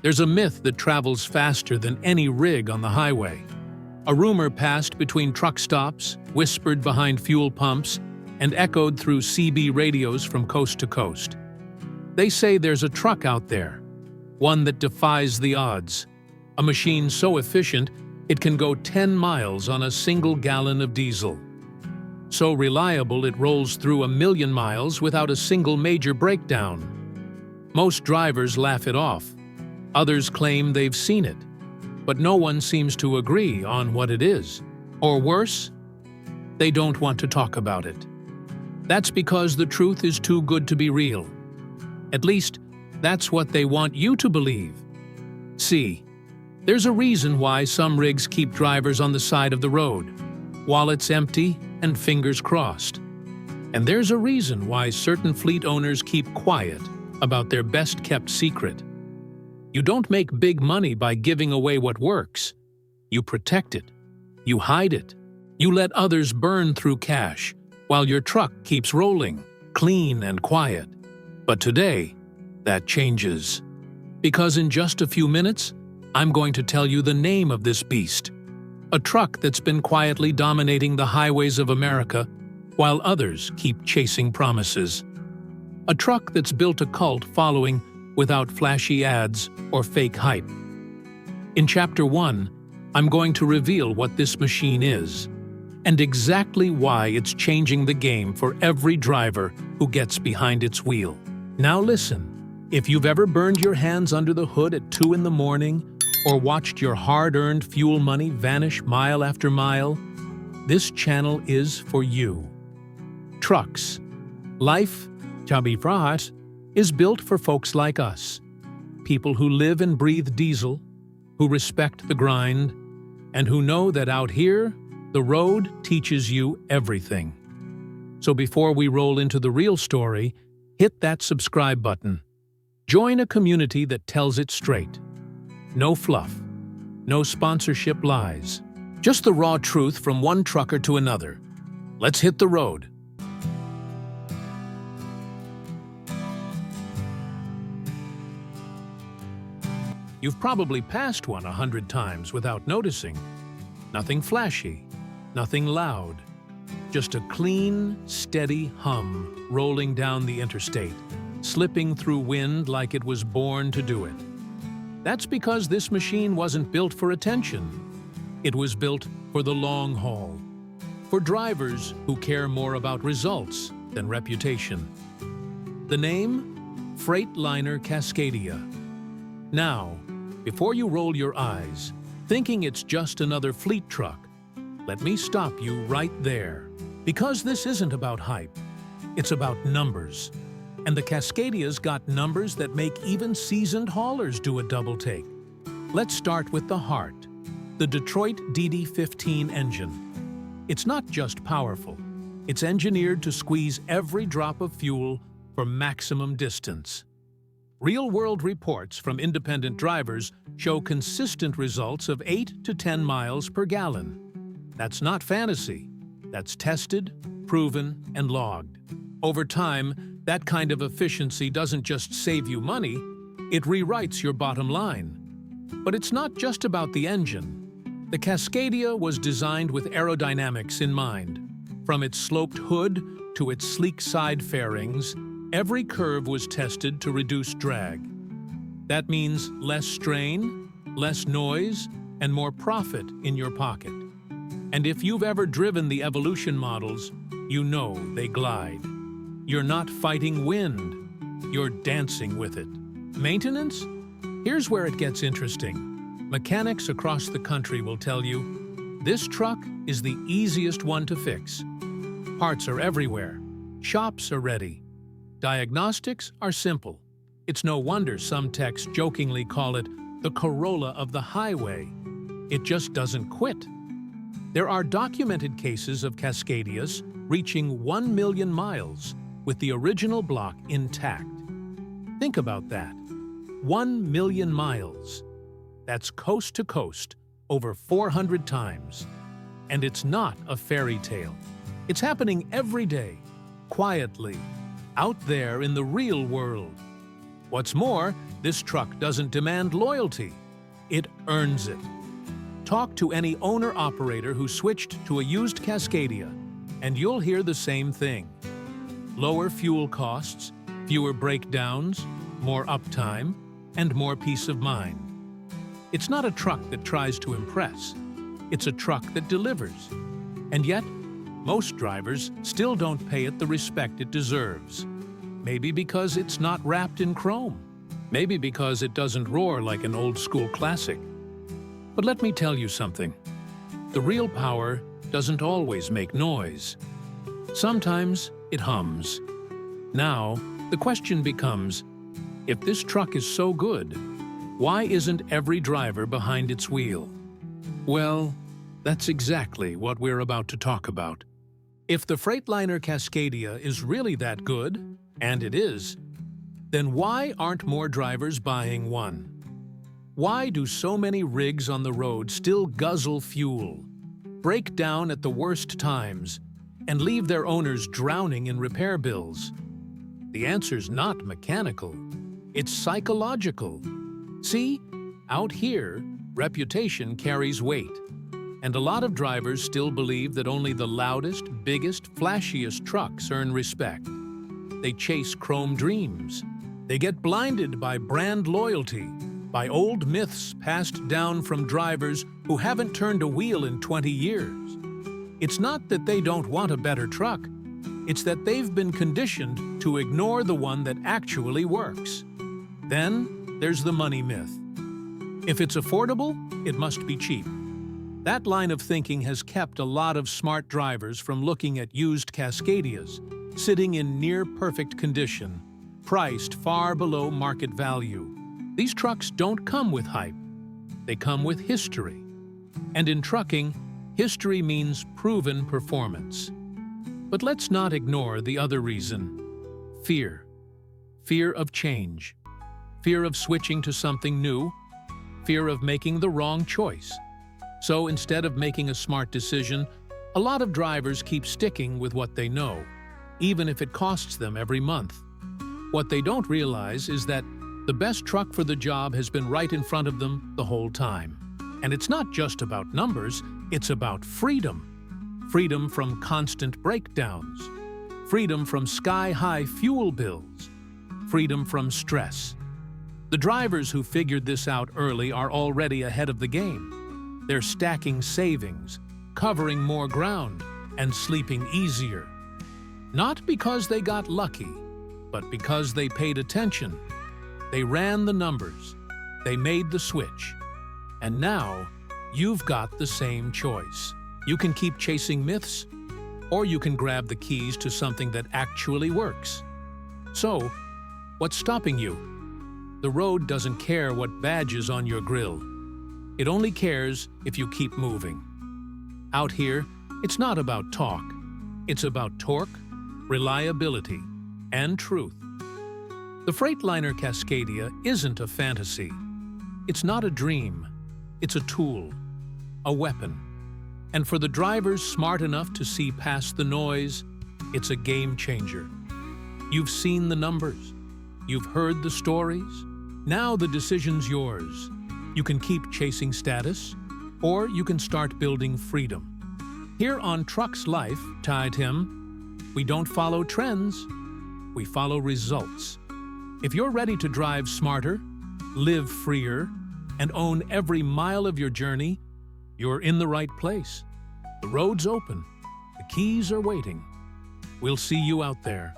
There's a myth that travels faster than any rig on the highway. A rumor passed between truck stops, whispered behind fuel pumps, and echoed through CB radios from coast to coast. They say there's a truck out there, one that defies the odds, a machine so efficient it can go 10 miles on a single gallon of diesel. So reliable it rolls through 1,000,000 miles without a single major breakdown. Most drivers laugh it off. Others claim they've seen it, but no one seems to agree on what it is. Or worse, they don't want to talk about it. That's because the truth is too good to be real. At least, that's what they want you to believe. See, there's a reason why some rigs keep drivers on the side of the road, wallets empty and fingers crossed. And there's a reason why certain fleet owners keep quiet about their best-kept secret. You don't make big money by giving away what works. You protect it. You hide it. You let others burn through cash while your truck keeps rolling, clean and quiet. But today, that changes. Because in just a few minutes, I'm going to tell you the name of this beast. A truck that's been quietly dominating the highways of America while others keep chasing promises. A truck that's built a cult following without flashy ads or fake hype. In Chapter 1, I'm going to reveal what this machine is and exactly why it's changing the game for every driver who gets behind its wheel. Now listen, if you've ever burned your hands under the hood at 2 in the morning or watched your hard-earned fuel money vanish mile after mile, this channel is for you. Trucks. Life, Chabi Frahat, is built for folks like us, people who live and breathe diesel, who respect the grind, and who know that out here, the road teaches you everything. So before we roll into the real story, hit that subscribe button. Join a community that tells it straight. No fluff, no sponsorship lies, just the raw truth from one trucker to another. Let's hit the road. You've probably passed one 100 times without noticing. Nothing flashy, nothing loud, just a clean, steady hum rolling down the interstate, slipping through wind like it was born to do it. That's because this machine wasn't built for attention. It was built for the long haul, for drivers who care more about results than reputation. The name? Freightliner Cascadia. Now, before you roll your eyes, thinking it's just another fleet truck, let me stop you right there. Because this isn't about hype, it's about numbers. And the Cascadia's got numbers that make even seasoned haulers do a double take. Let's start with the heart, the Detroit DD15 engine. It's not just powerful, it's engineered to squeeze every drop of fuel for maximum distance. Real-world reports from independent drivers show consistent results of 8 to 10 miles per gallon. That's not fantasy. That's tested, proven, and logged. Over time, that kind of efficiency doesn't just save you money, it rewrites your bottom line. But it's not just about the engine. The Cascadia was designed with aerodynamics in mind. From its sloped hood to its sleek side fairings, every curve was tested to reduce drag. That means less strain, less noise, and more profit in your pocket. And if you've ever driven the Evolution models, you know they glide. You're not fighting wind, you're dancing with it. Maintenance? Here's where it gets interesting. Mechanics across the country will tell you, this truck is the easiest one to fix. Parts are everywhere. Shops are ready. Diagnostics are simple. It's no wonder some techs jokingly call it the Corolla of the highway. It just doesn't quit. There are documented cases of Cascadias reaching 1 million miles with the original block intact. Think about that. 1 million miles. That's coast to coast, over 400 times. And it's not a fairy tale. It's happening every day, quietly, out there in the real world. What's more, this truck doesn't demand loyalty. It earns it. Talk to any owner-operator who switched to a used Cascadia, and you'll hear the same thing. Lower fuel costs, fewer breakdowns, more uptime, and more peace of mind. It's not a truck that tries to impress. It's a truck that delivers. And yet, most drivers still don't pay it the respect it deserves. Maybe because it's not wrapped in chrome. Maybe because it doesn't roar like an old-school classic. But let me tell you something. The real power doesn't always make noise. Sometimes it hums. Now, the question becomes, if this truck is so good, why isn't every driver behind its wheel? Well, that's exactly what we're about to talk about. If the Freightliner Cascadia is really that good, and it is, then why aren't more drivers buying one? Why do so many rigs on the road still guzzle fuel, break down at the worst times, and leave their owners drowning in repair bills? The answer's not mechanical, it's psychological. See, out here, reputation carries weight, and a lot of drivers still believe that only the loudest, biggest, flashiest trucks earn respect. They chase chrome dreams. They get blinded by brand loyalty, by old myths passed down from drivers who haven't turned a wheel in 20 years. It's not that they don't want a better truck. It's that they've been conditioned to ignore the one that actually works. Then there's the money myth. If it's affordable, it must be cheap. That line of thinking has kept a lot of smart drivers from looking at used Cascadias, sitting in near-perfect condition, priced far below market value. These trucks don't come with hype. They come with history. And in trucking, history means proven performance. But let's not ignore the other reason. Fear. Fear of change. Fear of switching to something new. Fear of making the wrong choice. So instead of making a smart decision, a lot of drivers keep sticking with what they know, even if it costs them every month. What they don't realize is that the best truck for the job has been right in front of them the whole time. And it's not just about numbers, it's about freedom. Freedom from constant breakdowns. Freedom from sky-high fuel bills. Freedom from stress. The drivers who figured this out early are already ahead of the game. They're stacking savings, covering more ground, and sleeping easier. Not because they got lucky, but because they paid attention. They ran the numbers. They made the switch. And now, you've got the same choice. You can keep chasing myths, or you can grab the keys to something that actually works. So, what's stopping you? The road doesn't care what badge is on your grill. It only cares if you keep moving. Out here, it's not about talk. It's about torque, reliability, and truth. The Freightliner Cascadia isn't a fantasy. It's not a dream. It's a tool, a weapon. And for the drivers smart enough to see past the noise, it's a game changer. You've seen the numbers. You've heard the stories. Now the decision's yours. You can keep chasing status, or you can start building freedom. Here on Trucks Life, Ty Tim, we don't follow trends, we follow results. If you're ready to drive smarter, live freer, and own every mile of your journey, you're in the right place. The road's open. The keys are waiting. We'll see you out there.